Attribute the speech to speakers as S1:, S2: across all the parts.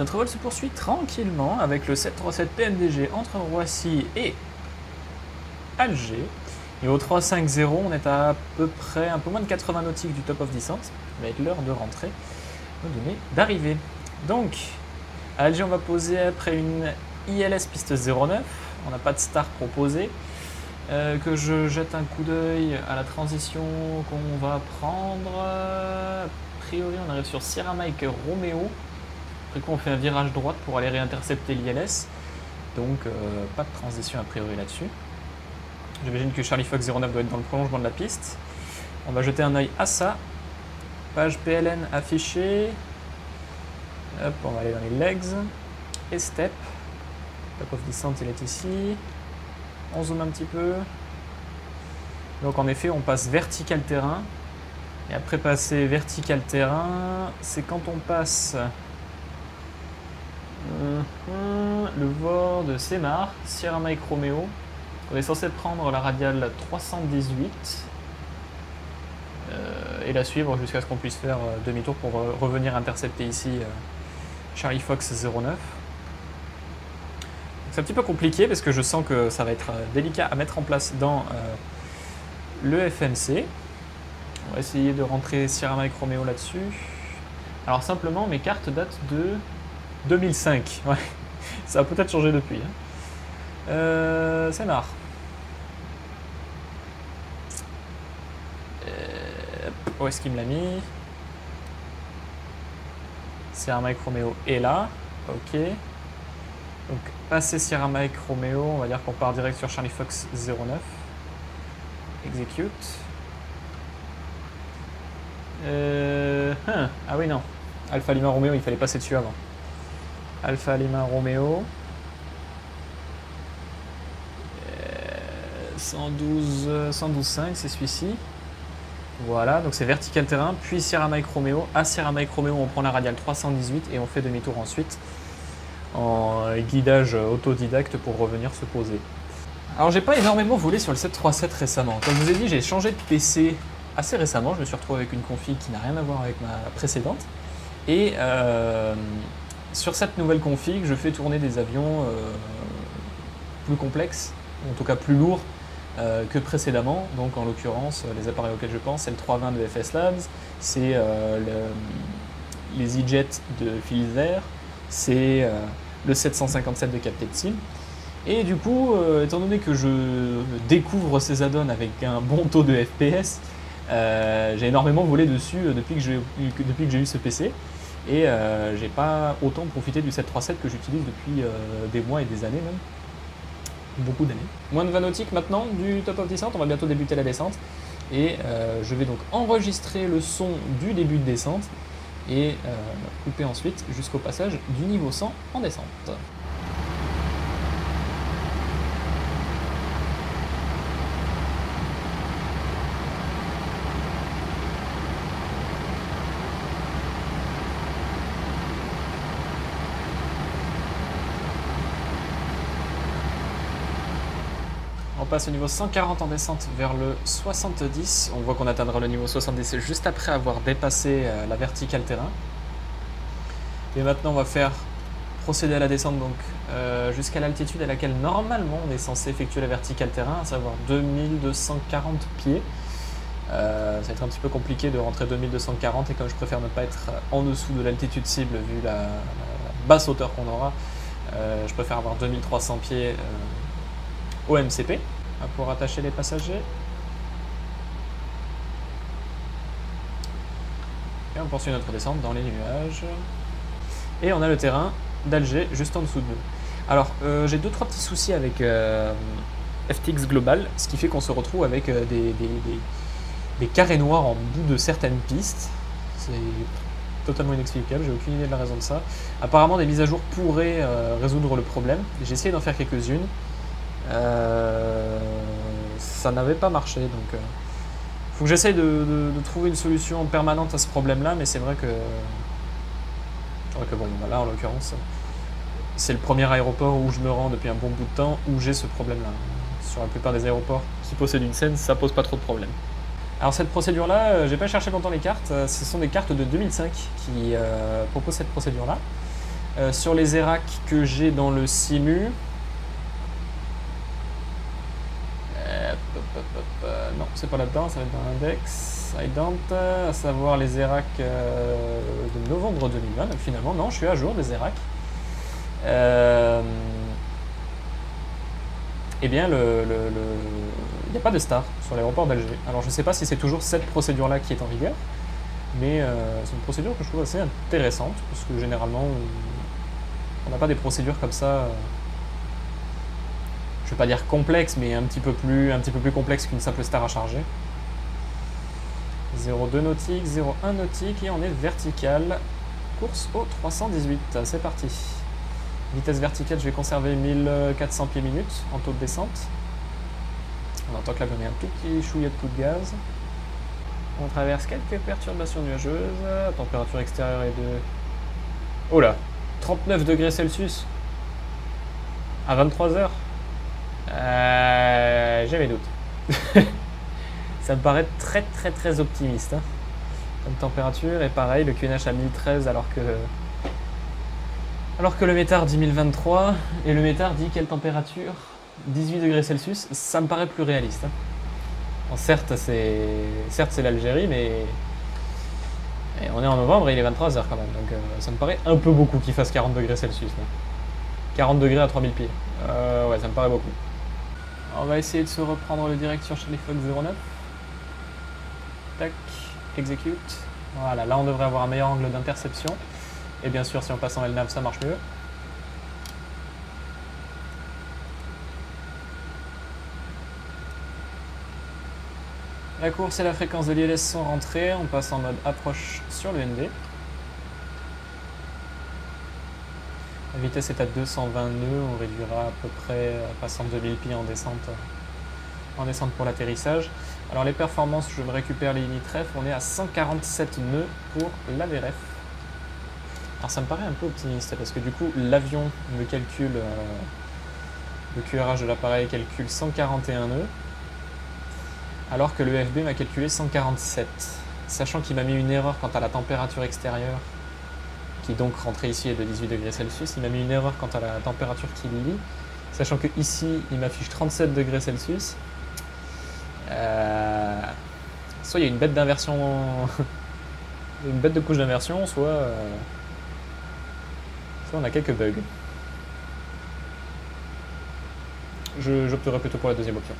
S1: Notre vol se poursuit tranquillement avec le 737 PMDG entre Roissy et Alger. Niveau 350, on est à peu près un peu moins de 80 nautiques du top of descent, avec l'heure de rentrée, nous donner d'arrivée. Donc, à Alger, on va poser après une ILS piste 09, on n'a pas de star proposé. Que je jette un coup d'œil à la transition qu'on va prendre. A priori, on arrive sur Sierra Mike Romeo. Après quoi, on fait un virage droite pour aller réintercepter l'ILS. Donc, pas de transition a priori là-dessus. J'imagine que Charlie Fox 09 doit être dans le prolongement de la piste. On va jeter un œil à ça. Page PLN affichée. Hop, on va aller dans les legs. Et step. Top of descent, il est ici. On zoome un petit peu. Donc en effet, on passe vertical terrain. Et après passer vertical terrain, c'est quand on passe le VOR de Semar, Sierra Mike Romeo. On est censé prendre la radiale 318 et la suivre jusqu'à ce qu'on puisse faire demi-tour pour revenir intercepter ici Charlie Fox 09. C'est un petit peu compliqué parce que je sens que ça va être délicat à mettre en place dans le FMC. On va essayer de rentrer Sierra Mike Romeo là-dessus. Alors simplement, mes cartes datent de 2005. Ouais, ça a peut-être changé depuis. C'est marre. Où est-ce qu'il me l'a mis? Sierra Mike Romeo est là. Ok. Donc, passer Sierra Mike Romeo, on va dire qu'on part direct sur Charlie Fox 09. Execute. Ah oui, non. Alpha Lima Romeo, il fallait passer dessus avant. Alpha Lima Romeo. 112.5, c'est celui-ci. Voilà, donc c'est vertical terrain, puis Sierra Mike Romeo. À Sierra Mike Romeo, on prend la radiale 318 et on fait demi-tour ensuite en guidage autodidacte pour revenir se poser. Alors j'ai pas énormément volé sur le 737 récemment. Comme je vous ai dit, j'ai changé de PC assez récemment. Je me suis retrouvé avec une config qui n'a rien à voir avec ma précédente. Et sur cette nouvelle config, je fais tourner des avions plus complexes, en tout cas plus lourds que précédemment. Donc en l'occurrence, les appareils auxquels je pense, c'est le 320 de FS Labs, c'est les E-Jet de Philips, c'est le 757 de Captain Sim. Et du coup, étant donné que je découvre ces add-ons avec un bon taux de FPS, j'ai énormément volé dessus depuis que j'ai eu ce PC. Et j'ai pas autant profité du 737 que j'utilise depuis des mois et des années même. Beaucoup d'années. Moins de 20 nautiques maintenant du top of descent, on va bientôt débuter la descente. Et je vais donc enregistrer le son du début de descente et couper ensuite jusqu'au passage du niveau 100 en descente. On passe au niveau 140 en descente vers le 70. On voit qu'on atteindra le niveau 70 juste après avoir dépassé la verticale terrain. Et maintenant, on va procéder à la descente donc jusqu'à l'altitude à laquelle normalement on est censé effectuer la verticale terrain, à savoir 2240 pieds. Ça va être un petit peu compliqué de rentrer 2240 et comme je préfère ne pas être en dessous de l'altitude cible vu la basse hauteur qu'on aura, je préfère avoir 2300 pieds au MCP pour attacher les passagers. Et on poursuit notre descente dans les nuages. Et on a le terrain d'Alger juste en dessous de nous. Alors, j'ai 2-3 petits soucis avec FTX Global, ce qui fait qu'on se retrouve avec des carrés noirs en bout de certaines pistes. C'est totalement inexplicable, j'ai aucune idée de la raison de ça. Apparemment, des mises à jour pourraient résoudre le problème. J'ai essayé d'en faire quelques-unes. Ça n'avait pas marché, donc faut que j'essaye de trouver une solution permanente à ce problème-là, mais c'est vrai que bon, là en l'occurrence, c'est le premier aéroport où je me rends depuis un bon bout de temps où j'ai ce problème-là. Sur la plupart des aéroports qui possèdent une scène, ça pose pas trop de problème. Alors cette procédure-là, j'ai pas cherché longtemps les cartes, ce sont des cartes de 2005 qui proposent cette procédure-là. Sur les ERAC que j'ai dans le simu, non, c'est pas là-dedans, ça va être dans l'index. Ident, à savoir les ERAC de novembre 2020. Donc finalement, non, je suis à jour des ERAC. Eh bien, il n'y a pas de star sur l'aéroport d'Alger. Alors, je ne sais pas si c'est toujours cette procédure-là qui est en vigueur, mais c'est une procédure que je trouve assez intéressante, parce que généralement, on n'a pas des procédures comme ça. Je ne vais pas dire complexe, mais un petit peu plus complexe qu'une simple star à charger. 0,2 nautique, 0,1 nautique, et on est vertical. Course au 318, c'est parti. Vitesse verticale, je vais conserver 1400 pieds minutes en taux de descente. On entend que là, on met un tout petit chouillet de coup de gaz. On traverse quelques perturbations nuageuses. La température extérieure est de... Oh là, 39 degrés Celsius à 23h. J'ai mes doutes. Ça me paraît très optimiste, hein, comme température. Et pareil, le QNH à 1013 alors que le métard dit 1023 et le métard dit quelle température? 18 degrés Celsius, ça me paraît plus réaliste. Hein. Bon, certes, c'est l'Algérie, mais on est en novembre et il est 23h quand même. Donc ça me paraît un peu beaucoup qu'il fasse 40 degrés Celsius. Là. 40 degrés à 3000 pieds. Ouais, ça me paraît beaucoup. On va essayer de se reprendre le direct sur Charlie Fox 09. Tac, execute. Voilà, là on devrait avoir un meilleur angle d'interception. Et bien sûr, si on passe en LNAV, ça marche mieux. La course et la fréquence de l'ILS sont rentrées. On passe en mode approche sur le ND. La vitesse est à 220 nœuds. On réduira à peu près, passant de 2000 pieds en descente pour l'atterrissage. Alors les performances, je me récupère les limitRef. On est à 147 nœuds pour la VRF. Alors ça me paraît un peu optimiste parce que du coup l'avion me calcule, le QRH de l'appareil calcule 141 nœuds alors que le FB m'a calculé 147. Sachant qu'il m'a mis une erreur quant à la température extérieure qui donc rentrée ici est de 18 degrés Celsius, il m'a mis une erreur quant à la température qu'il lit, sachant que ici il m'affiche 37 degrés Celsius. Soit il y a une bête d'inversion, une bête de couche d'inversion, soit on a quelques bugs. J'opterai plutôt pour la deuxième option.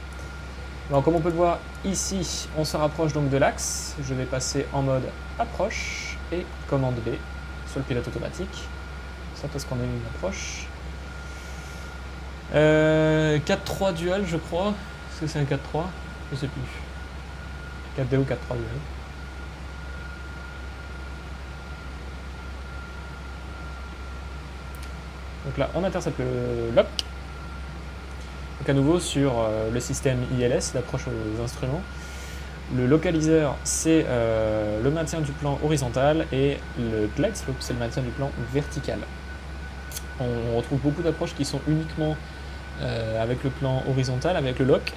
S1: Alors, comme on peut le voir ici, on se rapproche donc de l'axe. Je vais passer en mode approche et commande B sur le pilote automatique. Ça parce qu'on a une approche. 4-3 dual, je crois. Est-ce que c'est un 4-3? Je sais plus. 4D ou 4-3 dual. Donc là, on intercepte le lock. Donc à nouveau sur le système ILS, l'approche aux instruments. Le localiseur, c'est le maintien du plan horizontal et le glide slope, c'est le maintien du plan vertical. On retrouve beaucoup d'approches qui sont uniquement avec le plan horizontal, avec le lock,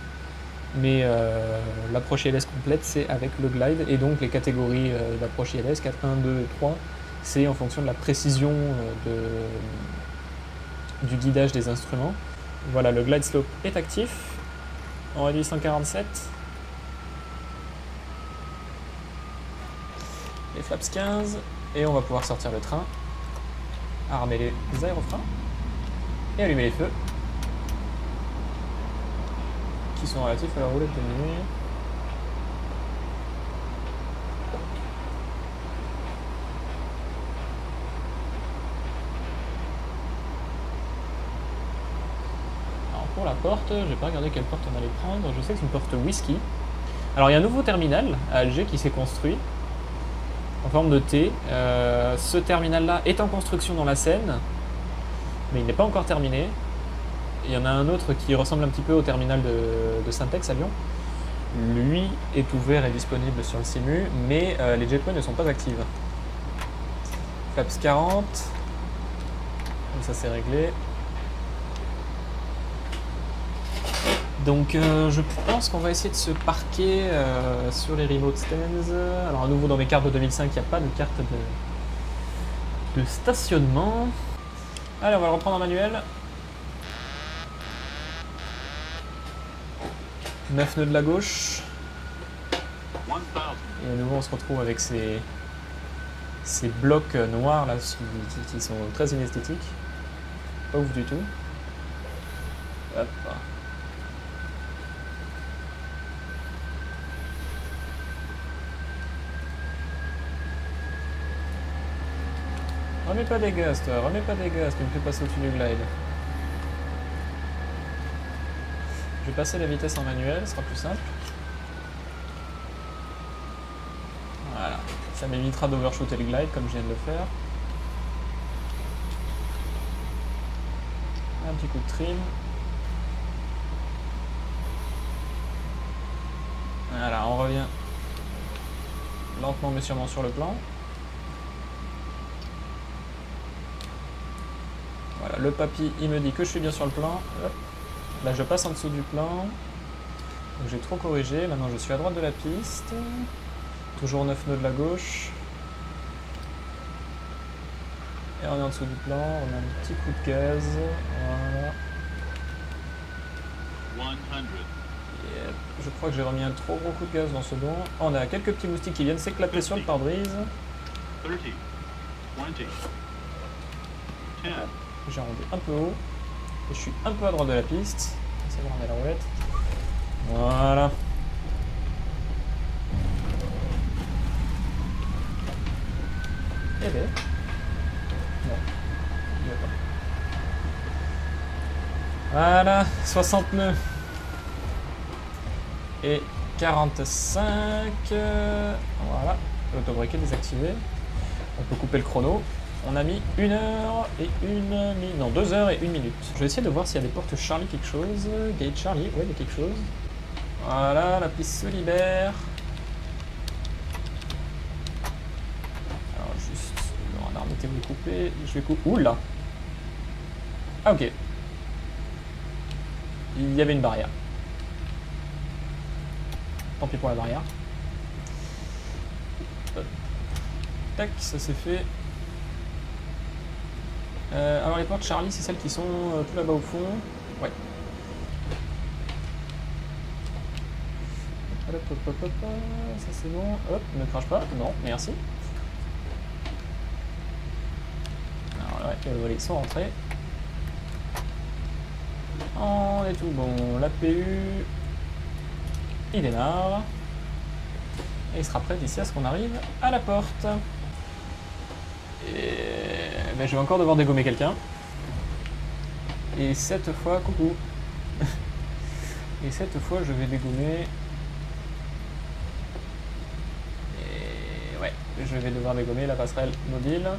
S1: mais l'approche ILS complète, c'est avec le glide, et donc les catégories d'approche ILS, 4, 1, 2 et 3, c'est en fonction de la précision du guidage des instruments. Voilà, le glide slope est actif. On réduit 147. Les flaps 15. Et on va pouvoir sortir le train. Armer les aérofreins. Et allumer les feux. Qui sont relatifs à la roulette de nuit. Pour la porte, je n'ai pas regardé quelle porte on allait prendre, je sais que c'est une porte whisky. Alors il y a un nouveau terminal à Alger qui s'est construit en forme de T. Ce terminal là est en construction dans la Seine, mais il n'est pas encore terminé. Il y en a un autre qui ressemble un petit peu au terminal de Syntex à Lyon. Lui est ouvert et disponible sur le simu, mais les jetways ne sont pas actives. Flaps 40, ça c'est réglé. Donc je pense qu'on va essayer de se parquer sur les remote stands. Alors à nouveau dans mes cartes de 2005, il n'y a pas de carte de stationnement. Allez, on va le reprendre en manuel. 9 nœuds de la gauche. Et à nouveau, on se retrouve avec ces blocs noirs là qui sont très inesthétiques. Pas ouf du tout. Hop. Remets pas des gaz, toi, remets pas des gaz, tu me fais passer au-dessus du glide. Je vais passer la vitesse en manuel, ce sera plus simple. Voilà, ça m'évitera d'overshooter le glide comme je viens de le faire. Un petit coup de trim. Voilà, on revient lentement mais sûrement sur le plan. Voilà, le papy il me dit que je suis bien sur le plan. Hop. Là je passe en dessous du plan. Donc j'ai trop corrigé, maintenant je suis à droite de la piste. Toujours 9 nœuds de la gauche. Et on est en dessous du plan, on a un petit coup de gaz. Voilà. Yep. Je crois que j'ai remis un trop gros coup de gaz dans ce don. On a quelques petits moustiques qui viennent s'éclater sur le pare-brise.
S2: 30, 20, 10.
S1: J'ai arrondi un peu haut. Et je suis un peu à droite de la piste. Ça va ramener la roulette. Voilà. Eh ben. Non. Il va pas. Voilà. 60 nœuds. Et 45. Voilà. L'autobriquet désactivé. On peut couper le chrono. On a mis 1 heure et 1 minute. Non, 2 heures et 1 minute. Je vais essayer de voir s'il y a des portes Charlie quelque chose. Gate Charlie, ouais, il y a quelque chose. Voilà, la piste se libère. Alors, juste. On a remonté vous couper. Je vais couper. Oula! Ah, ok. Il y avait une barrière. Tant pis pour la barrière. Hop. Tac, ça c'est fait. Alors les portes Charlie, c'est celles qui sont tout là-bas au fond. Ouais. Hop, hop, hop, hop, ça c'est bon. Hop, ne crache pas. Non, merci. Alors ouais, les volets sont rentrés. On est tout bon. L'APU, il démarre. Et il sera prêt d'ici à ce qu'on arrive à la porte. Et ben, je vais encore devoir dégommer quelqu'un. Et cette fois, coucou. Et cette fois, je vais dégommer. Et ouais, je vais devoir dégommer la passerelle mobile.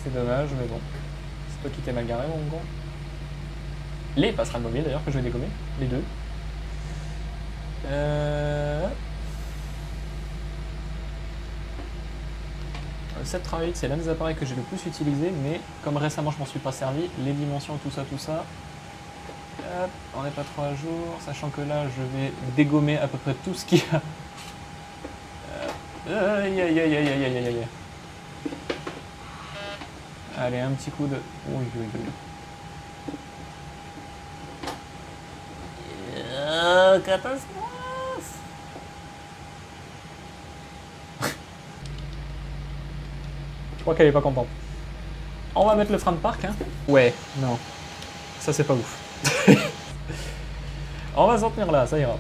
S1: C'est dommage, mais bon. C'est toi qui t'es mal garé, mon con. Les passerelles mobiles d'ailleurs que je vais dégommer. Les deux. 738, c'est l'un des appareils que j'ai le plus utilisé, mais comme récemment je m'en suis pas servi, les dimensions, tout ça, hop, on n'est pas trop à jour, sachant que là je vais dégommer à peu près tout ce qu'il y a. Aïe aïe aïe aïe aïe aïe aïe. Allez, un petit coup de... Oui, oui, oui. Catastrophe. Je crois qu'elle est pas contente. On va mettre le frein de parc, hein. Ouais, non. Ça c'est pas ouf. On va s'en tenir là, ça ira.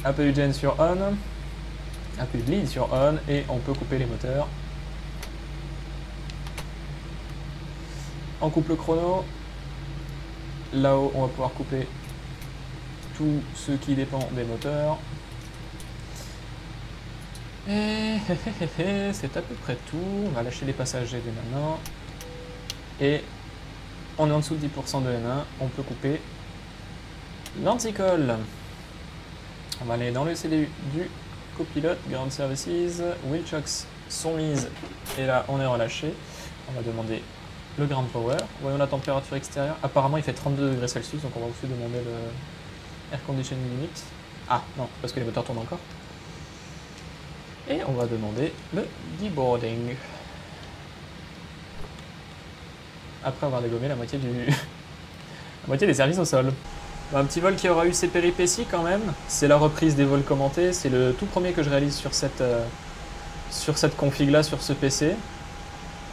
S1: APU gen sur on. APU bleed sur on. Et on peut couper les moteurs. On coupe le chrono. Là-haut, on va pouvoir couper tout ce qui dépend des moteurs. Et c'est à peu près tout. On va lâcher les passagers dès maintenant. Et on est en dessous de 10% de N1. On peut couper l'anticolle. On va aller dans le CDU du copilote, Ground Services. Wheel chocks sont mises. Et là, on est relâché. On va demander le ground power. Voyons la température extérieure. Apparemment, il fait 32 degrés Celsius, donc on va aussi demander le air conditioning unit. Ah, non, parce que les moteurs tournent encore. Et on va demander le deboarding. après avoir dégommé la moitié la moitié des services au sol. Un petit vol qui aura eu ses péripéties quand même. C'est la reprise des vols commentés. C'est le tout premier que je réalise sur cette config là, sur ce PC.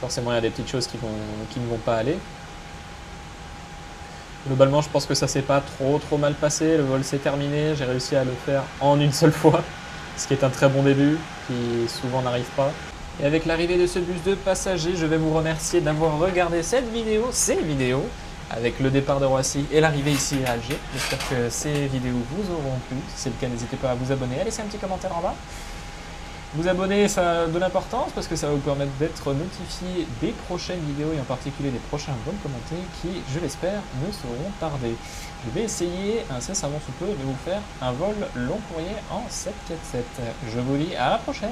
S1: Forcément, il y a des petites choses qui ne vont pas aller. Globalement, je pense que ça s'est pas trop mal passé. Le vol s'est terminé. J'ai réussi à le faire en une seule fois, ce qui est un très bon début, qui souvent n'arrive pas. Et avec l'arrivée de ce bus de passagers, je vais vous remercier d'avoir regardé ces vidéos, avec le départ de Roissy et l'arrivée ici à Alger. J'espère que ces vidéos vous auront plu. Si c'est le cas, n'hésitez pas à vous abonner, à laisser un petit commentaire en bas. Vous abonner, ça a de l'importance parce que ça va vous permettre d'être notifié des prochaines vidéos et en particulier des prochains vols commentés qui, je l'espère, ne seront tardés. Je vais essayer incessamment sous peu de vous faire un vol long courrier en 747. Je vous dis à la prochaine!